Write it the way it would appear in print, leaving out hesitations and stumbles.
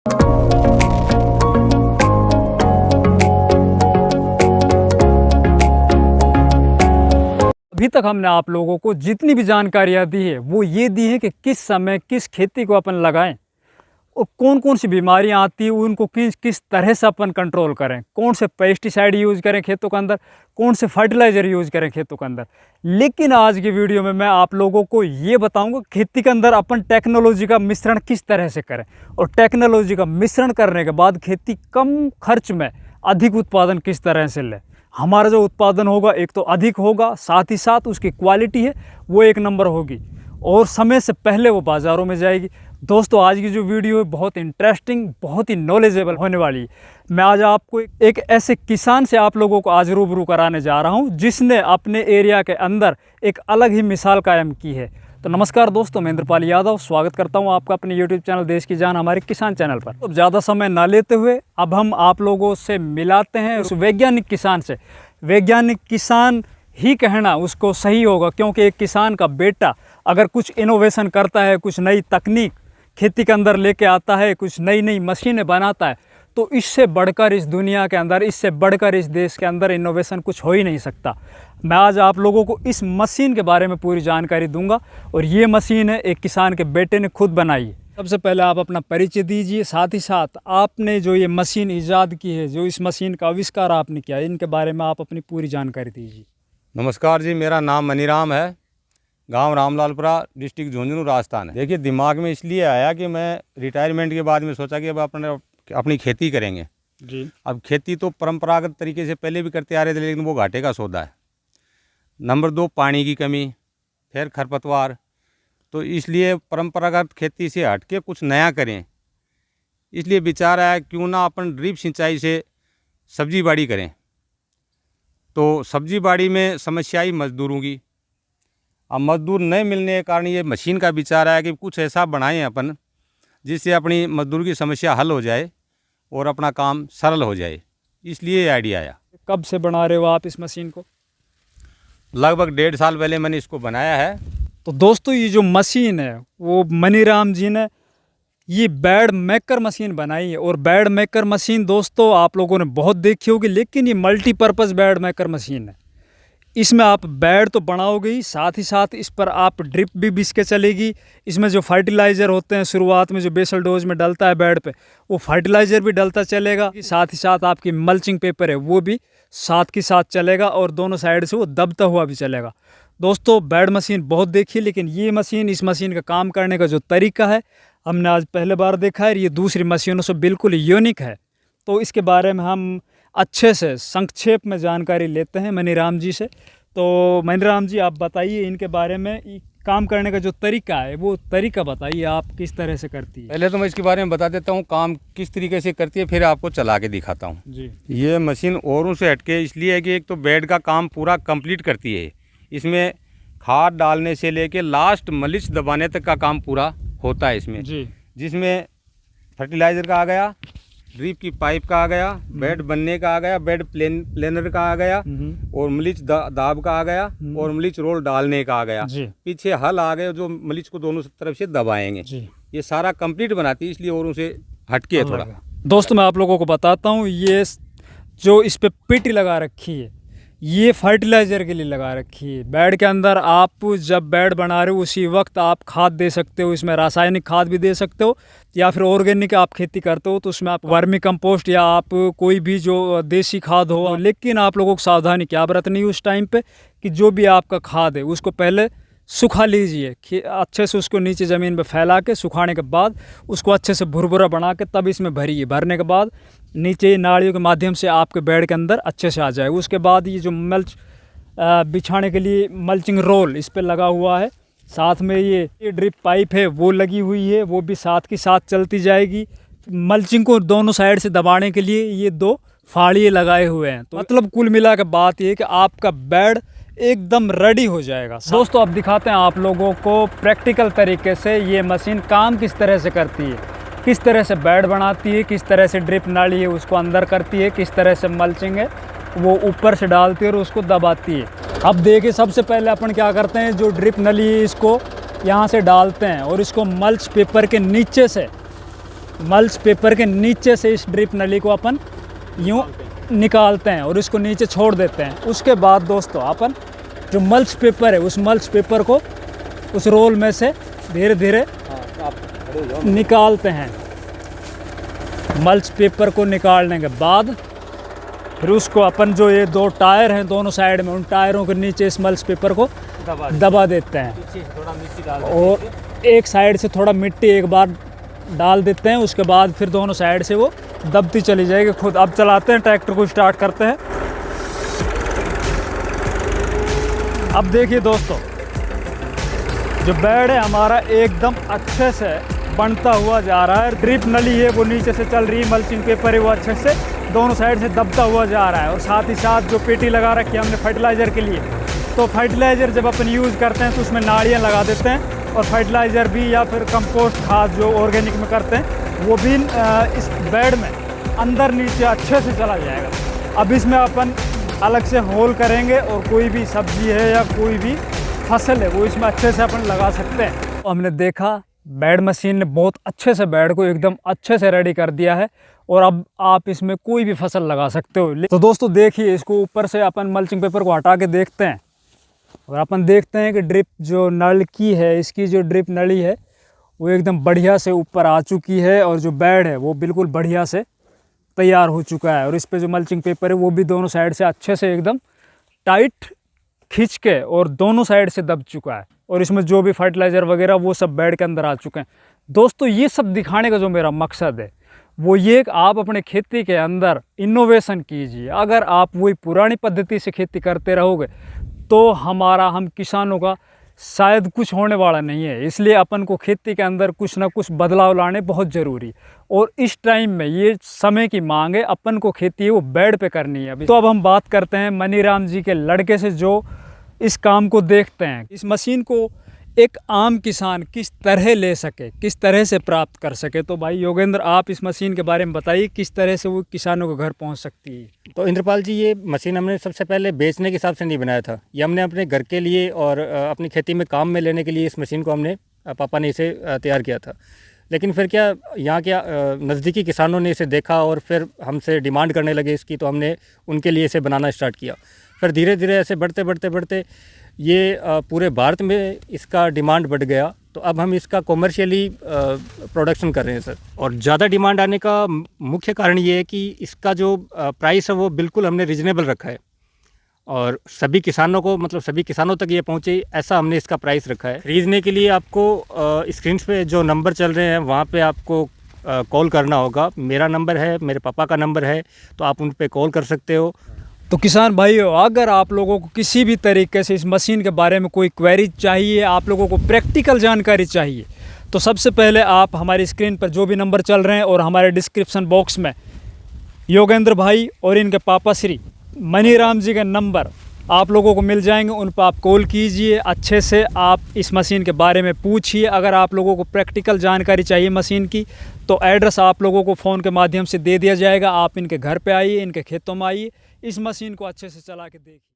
अभी तक हमने आप लोगों को जितनी भी जानकारियाँ दी है वो ये दी है कि किस समय किस खेती को अपन लगाएं और कौन कौन सी बीमारियां आती हैं उनको किस किस तरह से अपन कंट्रोल करें, कौन से पेस्टिसाइड यूज़ करें खेतों के अंदर, कौन से फर्टिलाइज़र यूज़ करें खेतों के अंदर। लेकिन आज की वीडियो में मैं आप लोगों को ये बताऊंगा खेती के अंदर अपन टेक्नोलॉजी का मिश्रण किस तरह से करें और टेक्नोलॉजी का मिश्रण करने के बाद खेती कम खर्च में अधिक उत्पादन किस तरह से लें। हमारा जो उत्पादन होगा एक तो अधिक होगा, साथ ही साथ उसकी क्वालिटी है वो एक नंबर होगी और समय से पहले वो बाज़ारों में जाएगी। दोस्तों आज की जो वीडियो है बहुत इंटरेस्टिंग, बहुत ही नॉलेजेबल होने वाली है। मैं आज आपको एक ऐसे किसान से आप लोगों को आज रूबरू कराने जा रहा हूं जिसने अपने एरिया के अंदर एक अलग ही मिसाल कायम की है। तो नमस्कार दोस्तों, मैं इंद्रपाल यादव स्वागत करता हूं आपका अपने यूट्यूब चैनल देश की जान हमारे किसान चैनल पर। तो ज़्यादा समय ना लेते हुए अब हम आप लोगों से मिलाते हैं उस वैज्ञानिक किसान से। वैज्ञानिक किसान ही कहना उसको सही होगा क्योंकि एक किसान का बेटा अगर कुछ इनोवेशन करता है, कुछ नई तकनीक खेती के अंदर लेके आता है, कुछ नई नई मशीनें बनाता है, तो इससे बढ़कर इस दुनिया के अंदर, इससे बढ़कर इस देश के अंदर इनोवेशन कुछ हो ही नहीं सकता। मैं आज आप लोगों को इस मशीन के बारे में पूरी जानकारी दूंगा और ये मशीन है एक किसान के बेटे ने खुद बनाई है। सबसे पहले आप अपना परिचय दीजिए, साथ ही साथ आपने जो ये मशीन ईजाद की है, जो इस मशीन का आविष्कार आपने किया है, इनके बारे में आप अपनी पूरी जानकारी दीजिए। नमस्कार जी, मेरा नाम मनीराम है, गांव रामलालपुरा, डिस्ट्रिक्ट झुंझुनू, राजस्थान है। देखिए दिमाग में इसलिए आया कि मैं रिटायरमेंट के बाद में सोचा कि अब अपनी खेती करेंगे जी। अब खेती तो परंपरागत तरीके से पहले भी करते आ रहे थे लेकिन वो घाटे का सौदा है। नंबर 2 पानी की कमी, फिर खरपतवार, तो इसलिए परंपरागत खेती से हट के कुछ नया करें। इसलिए विचार आया क्यों ना अपन ड्रिप सिंचाई से सब्जी बाड़ी करें। तो सब्जी बाड़ी में समस्या ही मजदूरों की, अब मजदूर नहीं मिलने के कारण ये मशीन का विचार आया कि कुछ ऐसा बनाएं अपन जिससे अपनी मजदूर की समस्या हल हो जाए और अपना काम सरल हो जाए। इसलिए आइडिया आया। कब से बना रहे हो आप इस मशीन को? लगभग 1.5 साल पहले मैंने इसको बनाया है। तो दोस्तों ये जो मशीन है वो मनीराम जी ने ये बेड मेकर मशीन बनाई है और बेड मेकर मशीन दोस्तों आप लोगों ने बहुत देखी होगी, लेकिन ये मल्टीपर्पज़ बेड मेकर मशीन है। इसमें आप बेड तो बनाओगे ही, साथ ही साथ इस पर आप ड्रिप भी बिछ के चलेगी। इसमें जो फर्टिलाइज़र होते हैं शुरुआत में जो बेसल डोज में डलता है बेड पे, वो फर्टिलाइज़र भी डलता चलेगा। साथ ही साथ आपकी मल्चिंग पेपर है वो भी साथ के साथ चलेगा और दोनों साइड से वो दबता हुआ भी चलेगा। दोस्तों बेड मशीन बहुत देखी, लेकिन ये मशीन, इस मशीन का काम करने का जो तरीका है हमने आज पहले बार देखा है। ये दूसरी मशीनों से बिल्कुल यूनिक है। तो इसके बारे में हम अच्छे से संक्षेप में जानकारी लेते हैं मनीराम जी से। तो मनीराम जी आप बताइए इनके बारे में, काम करने का जो तरीका है वो तरीका बताइए, आप किस तरह से करती है। पहले तो मैं इसके बारे में बता देता हूँ काम किस तरीके से करती है, फिर आपको चला के दिखाता हूँ जी। ये मशीन औरों से हटके इसलिए है कि एक तो बेड का काम पूरा कंप्लीट करती है। इसमें खाद डालने से लेके लास्ट मलिच दबाने तक का काम पूरा होता है इसमें जी। जिसमें फर्टिलाइज़र का आ गया, ड्रिप की पाइप का आ गया, बेड बनने का आ गया, बेड प्लेनर का आ गया और मलिच दाब का आ गया और मलिच रोल डालने का आ गया। पीछे हल आ गए जो मलिच को दोनों तरफ से दबाएंगे। ये सारा कंप्लीट बनाती है, इसलिए औरों से हटके है थोड़ा। दोस्तों मैं आप लोगों को बताता हूँ, ये जो इस पे पेटी लगा रखी है ये फर्टिलाइज़र के लिए लगा रखी है। बेड के अंदर आप जब बेड बना रहे हो उसी वक्त आप खाद दे सकते हो, इसमें रासायनिक खाद भी दे सकते हो या फिर ऑर्गेनिक आप खेती करते हो तो उसमें आप वर्मी कंपोस्ट या आप कोई भी जो देसी खाद हो। लेकिन आप लोगों को सावधानी क्या बरतनी है उस टाइम पे कि जो भी आपका खाद है उसको पहले सुखा लीजिए, अच्छे से उसको नीचे ज़मीन पे फैला के सुखाने के बाद उसको अच्छे से भुरभुरा बना के तब इसमें भरिए। भरने के बाद नीचे नालियों के माध्यम से आपके बेड के अंदर अच्छे से आ जाए। उसके बाद ये जो मल्च बिछाने के लिए मल्चिंग रोल इस पर लगा हुआ है, साथ में ये ड्रिप पाइप है वो लगी हुई है, वो भी साथ की साथ चलती जाएगी। मल्चिंग को दोनों साइड से दबाने के लिए ये 2 फाड़िए लगाए हुए हैं। तो मतलब कुल मिला के बात ये कि आपका बेड एकदम रेडी हो जाएगा। दोस्तों अब दिखाते हैं आप लोगों को प्रैक्टिकल तरीके से ये मशीन काम किस तरह से करती है, किस तरह से बेड बनाती है, किस तरह से ड्रिप नाली है उसको अंदर करती है, किस तरह से मल्चिंग है वो ऊपर से डालती है और उसको दबाती है। अब देखिए सबसे पहले अपन क्या करते हैं, जो ड्रिप नली है इसको यहाँ से डालते हैं और इसको मल्च पेपर के नीचे से मल्च पेपर के नीचे से इस ड्रिप नली को अपन यूँ निकालते हैं और इसको नीचे छोड़ देते हैं। उसके बाद दोस्तों अपन जो मल्च पेपर है उस मल्च पेपर को उस रोल में से धीरे धीरे निकालते हैं। मल्च पेपर को निकालने के बाद फिर उसको अपन जो ये 2 टायर हैं दोनों साइड में, उन टायरों के नीचे इस मल्च पेपर को दबा देते हैं और एक साइड से थोड़ा मिट्टी एक बार डाल देते हैं। उसके बाद फिर दोनों साइड से वो दबती चली जाएगी खुद। अब चलाते हैं, ट्रैक्टर को स्टार्ट करते हैं। अब देखिए दोस्तों, जो बेड है हमारा एकदम अच्छे से बनता हुआ जा रहा है। ड्रिप नली है वो नीचे से चल रही है, मल्चिंग पेपर है वो अच्छे से दोनों साइड से दबता हुआ जा रहा है। और साथ ही साथ जो पेटी लगा रखी है हमने फर्टिलाइज़र के लिए, तो फर्टिलाइज़र जब अपन यूज़ करते हैं तो उसमें नाड़ियाँ लगा देते हैं और फर्टिलाइज़र भी या फिर कंपोस्ट खाद जो ऑर्गेनिक में करते हैं वो भी इस बेड में अंदर नीचे अच्छे से चला जाएगा। अब इसमें अपन अलग से होल करेंगे और कोई भी सब्जी है या कोई भी फसल है वो इसमें अच्छे से अपन लगा सकते हैं। तो हमने देखा बेड मशीन ने बहुत अच्छे से बेड को एकदम अच्छे से रेडी कर दिया है और अब आप इसमें कोई भी फसल लगा सकते हो। तो दोस्तों देखिए, इसको ऊपर से अपन मल्चिंग पेपर को हटा के देखते हैं और अपन देखते हैं कि ड्रिप जो नल की है, इसकी जो ड्रिप नली है वो एकदम बढ़िया से ऊपर आ चुकी है और जो बेड है वो बिल्कुल बढ़िया से तैयार हो चुका है। और इस पे जो मल्चिंग पेपर है वो भी दोनों साइड से अच्छे से एकदम टाइट खींच के और दोनों साइड से दब चुका है और इसमें जो भी फर्टिलाइज़र वगैरह वो सब बेड के अंदर आ चुके हैं। दोस्तों ये सब दिखाने का जो मेरा मकसद है वो ये कि आप अपने खेती के अंदर इनोवेशन कीजिए। अगर आप वही पुरानी पद्धति से खेती करते रहोगे तो हम किसानों का शायद कुछ होने वाला नहीं है। इसलिए अपन को खेती के अंदर कुछ ना कुछ बदलाव लाने बहुत ज़रूरी है और इस टाइम में ये समय की मांग है, अपन को खेती है वो बेड पे करनी है अभी। तो अब हम बात करते हैं मनीराम जी के लड़के से जो इस काम को देखते हैं। इस मशीन को एक आम किसान किस तरह ले सके, किस तरह से प्राप्त कर सके। तो भाई योगेंद्र, आप इस मशीन के बारे में बताइए, किस तरह से वो किसानों के घर पहुंच सकती है। तो इंद्रपाल जी, ये मशीन हमने सबसे पहले बेचने के हिसाब से नहीं बनाया था। ये हमने अपने घर के लिए और अपनी खेती में काम में लेने के लिए इस मशीन को हमने पापा ने इसे तैयार किया था। लेकिन फिर क्या यहाँ क्या नज़दीकी किसानों ने इसे देखा और फिर हमसे डिमांड करने लगे इसकी, तो हमने उनके लिए इसे बनाना स्टार्ट किया। फिर धीरे धीरे ऐसे बढ़ते ये पूरे भारत में इसका डिमांड बढ़ गया। तो अब हम इसका कॉमर्शियली प्रोडक्शन कर रहे हैं सर। और ज़्यादा डिमांड आने का मुख्य कारण ये है कि इसका जो प्राइस है वो बिल्कुल हमने रीजनेबल रखा है और सभी किसानों को, मतलब सभी किसानों तक ये पहुँचे ऐसा हमने इसका प्राइस रखा है। खरीदने के लिए आपको स्क्रीन पे जो नंबर चल रहे हैं वहाँ पे आपको कॉल करना होगा। मेरा नंबर है, मेरे पापा का नंबर है, तो आप उन पर कॉल कर सकते हो। तो किसान भाइयों, अगर आप लोगों को किसी भी तरीके से इस मशीन के बारे में कोई क्वेरी चाहिए, आप लोगों को प्रैक्टिकल जानकारी चाहिए, तो सबसे पहले आप हमारी स्क्रीन पर जो भी नंबर चल रहे हैं और हमारे डिस्क्रिप्शन बॉक्स में योगेंद्र भाई और इनके पापा श्री मनीराम जी के नंबर आप लोगों को मिल जाएंगे। उन पर आप कॉल कीजिए, अच्छे से आप इस मशीन के बारे में पूछिए। अगर आप लोगों को प्रैक्टिकल जानकारी चाहिए मशीन की तो एड्रेस आप लोगों को फ़ोन के माध्यम से दे दिया जाएगा। आप इनके घर पे आइए, इनके खेतों में आइए, इस मशीन को अच्छे से चला के देखिए।